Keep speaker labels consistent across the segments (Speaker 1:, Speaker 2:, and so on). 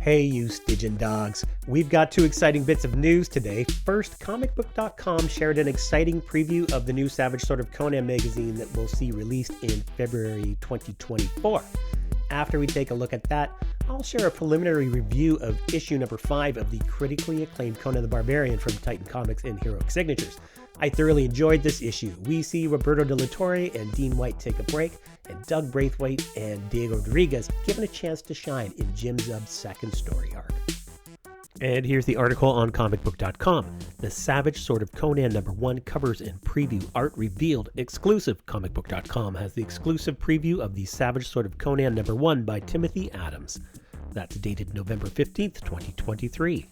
Speaker 1: Hey, you Stygian dogs. We've got two exciting bits of news today. First, comicbook.com shared an exciting preview of the new Savage Sword of Conan magazine that we'll see released in February 2024. After we take a look at that, I'll share a preliminary review of issue number 5 of the critically acclaimed Conan the Barbarian from Titan Comics and Heroic Signatures. I thoroughly enjoyed this issue. We see Roberto de la Torre and Dean White take a break, and Doug Braithwaite and Diego Rodriguez given a chance to shine in Jim Zub's second story arc. And here's the article on comicbook.com. The Savage Sword of Conan number 1 covers and preview art revealed. Exclusive. Comicbook.com has the exclusive preview of the Savage Sword of Conan number 1 by Timothy Adams. That's dated November 15th, 2023.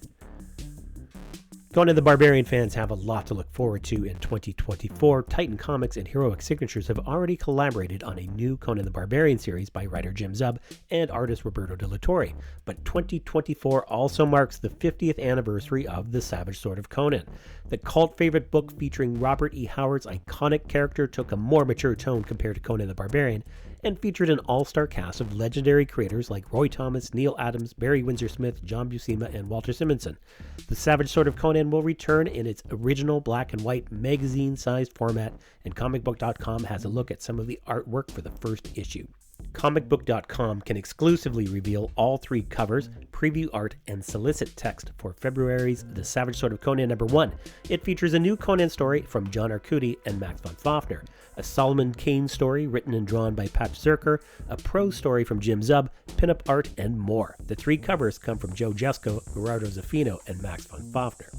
Speaker 1: Conan the Barbarian fans have a lot to look forward to in 2024. Titan Comics and Heroic Signatures have already collaborated on a new Conan the Barbarian series by writer Jim Zub and artist Roberto de la Torre. But 2024 also marks the 50th anniversary of The Savage Sword of Conan. The cult favorite book featuring Robert E. Howard's iconic character took a more mature tone compared to Conan the Barbarian, and featured an all-star cast of legendary creators like Roy Thomas, Neil Adams, Barry Windsor-Smith, John Buscema, and Walter Simonson. The Savage Sword of Conan will return in its original black and white magazine-sized format, and comicbook.com has a look at some of the artwork for the first issue. Comicbook.com can exclusively reveal all 3 covers, preview art, and solicit text for February's The Savage Sword of Conan number 1. It features a new Conan story from John Arcudi and Max von Fafner, a Solomon Kane story written and drawn by Patch Zerker, a prose story from Jim Zub, pinup art, and more. The 3 covers come from Joe Jesko, Gerardo Zaffino, and Max von Fafner.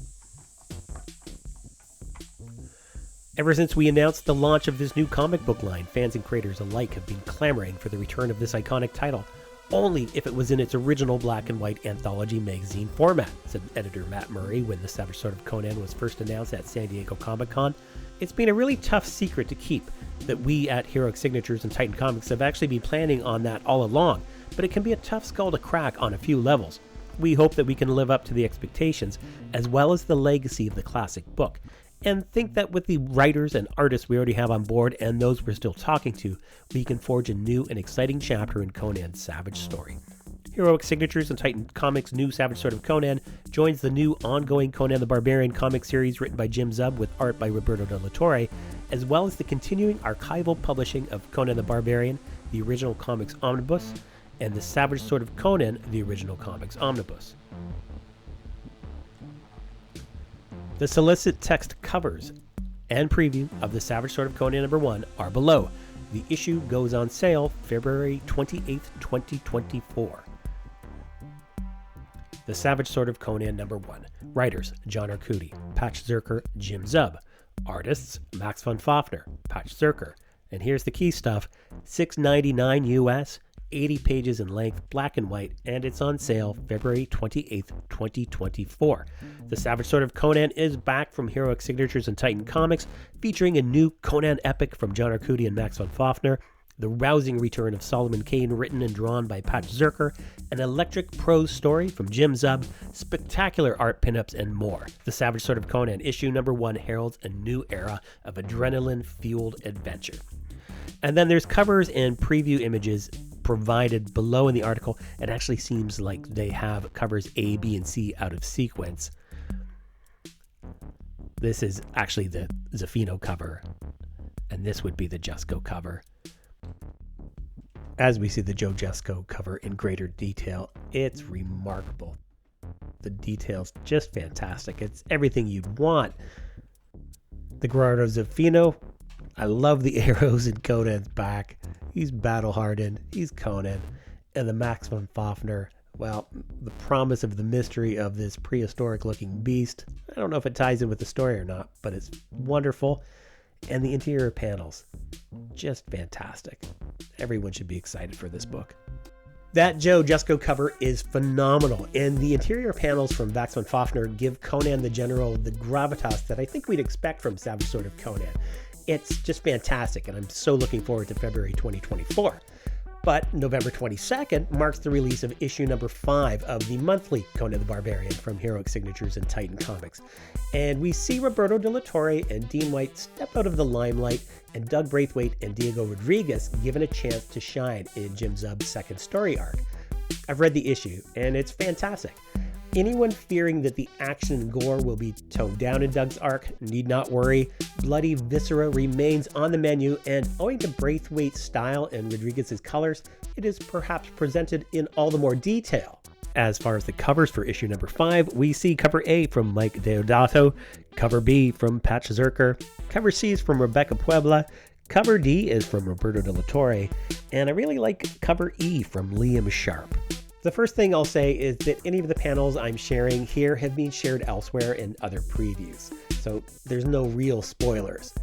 Speaker 1: Ever since we announced the launch of this new comic book line, fans and creators alike have been clamoring for the return of this iconic title, only if it was in its original black and white anthology magazine format, said editor Matt Murray when the Savage Sword of Conan was first announced at San Diego Comic-Con. It's been a really tough secret to keep that we at Heroic Signatures and Titan Comics have actually been planning on that all along, but it can be a tough skull to crack on a few levels. We hope that we can live up to the expectations, as well as the legacy of the classic book, and think that with the writers and artists we already have on board and those we're still talking to, we can forge a new and exciting chapter in Conan's savage story. Heroic Signatures and Titan Comics' new Savage Sword of Conan joins the new ongoing Conan the Barbarian comic series written by Jim Zub with art by Roberto de la Torre, as well as the continuing archival publishing of Conan the Barbarian, the original comics omnibus, and the Savage Sword of Conan, the original comics omnibus. The solicit text covers and preview of the Savage Sword of Conan number 1 are below. The issue goes on sale February 28th, 2024. The Savage Sword of Conan number 1. Writers, John Arcudi, Patch Zerker, Jim Zub. Artists, Max von Fafner, Patch Zerker. And here's the key stuff, $6.99 US, 80 pages in length, black and white, and it's on sale February 28th, 2024. The Savage Sword of Conan is back from Heroic Signatures and Titan Comics, featuring a new Conan epic from John Arcudi and Max von Fafner, the rousing return of Solomon Kane written and drawn by Patch Zerker, an electric prose story from Jim Zub, spectacular art pinups, and more. The Savage Sword of Conan issue number 1 heralds a new era of adrenaline-fueled adventure. And then there's covers and preview images provided below in the article. It actually seems like they have covers A, B, and C out of sequence. This is actually the Zaffino cover, and this would be the Jesko cover. As we see the Joe Jesko cover in greater detail, it's remarkable. The detail's just fantastic. It's everything you'd want. The Gerardo Zaffino, I love the arrows in Conan's back. He's battle-hardened. He's Conan. And the Max von Fafner, well, the promise of the mystery of this prehistoric-looking beast. I don't know if it ties in with the story or not, but it's wonderful. And the interior panels, just fantastic. Everyone should be excited for this book. That Joe Jesko cover is phenomenal, and the interior panels from Max von Fafner give Conan the General the gravitas that I think we'd expect from Savage Sword of Conan. It's just fantastic, and I'm so looking forward to February 2024. But November 22nd marks the release of issue number 5 of the monthly Conan the Barbarian from Heroic Signatures and Titan Comics. And we see Roberto de la Torre and Dean White step out of the limelight, and Doug Braithwaite and Diego Rodriguez given a chance to shine in Jim Zub's second story arc. I've read the issue, and it's fantastic. Anyone fearing that the action and gore will be toned down in Doug's arc need not worry. Bloody viscera remains on the menu, and owing to Braithwaite's style and Rodriguez's colors, it is perhaps presented in all the more detail. As far as the covers for issue number 5, we see cover A from Mike Deodato, cover B from Patch Zerker, cover C is from Rebecca Puebla, cover D is from Roberto de la Torre, and I really like cover E from Liam Sharp. The first thing I'll say is that any of the panels I'm sharing here have been shared elsewhere in other previews, so there's no real spoilers.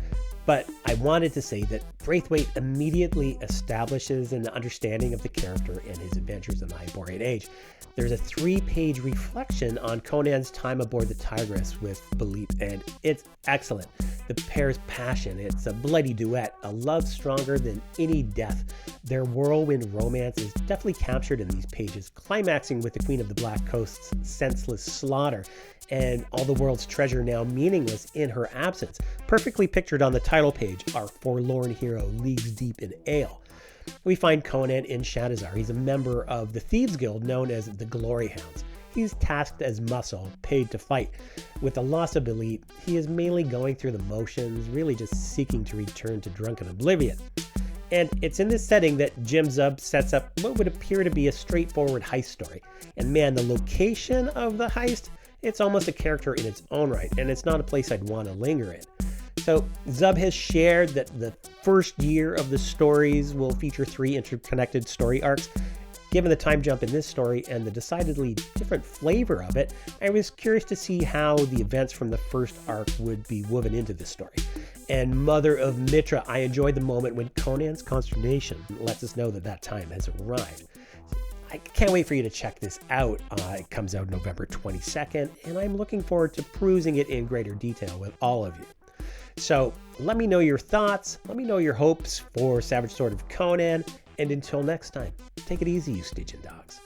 Speaker 1: But I wanted to say that Braithwaite immediately establishes an understanding of the character and his adventures in the Hyperborean Age. There's a 3-page reflection on Conan's time aboard the Tigris with Belit, and it's excellent. The pair's passion, it's a bloody duet, a love stronger than any death. Their whirlwind romance is definitely captured in these pages, climaxing with the Queen of the Black Coast's senseless slaughter, and all the world's treasure now meaningless in her absence. Perfectly pictured on the title page, our forlorn hero leagues deep in ale. We find Conan in Shadizar. He's a member of the Thieves Guild known as the Glory Hounds. He's tasked as muscle, paid to fight. With the loss of Belit, he is mainly going through the motions, really just seeking to return to drunken oblivion. And it's in this setting that Jim Zub sets up what would appear to be a straightforward heist story. And man, the location of the heist, it's almost a character in its own right, and it's not a place I'd want to linger in. So Zub has shared that the first year of the stories will feature 3 interconnected story arcs. Given the time jump in this story and the decidedly different flavor of it, I was curious to see how the events from the first arc would be woven into this story. And Mother of Mitra, I enjoyed the moment when Conan's consternation lets us know that that time has arrived. I can't wait for you to check this out. It comes out November 22nd, and I'm looking forward to perusing it in greater detail with all of you. So let me know your thoughts, let me know your hopes for Savage Sword of Conan, and until next time, take it easy, you Stygian dogs.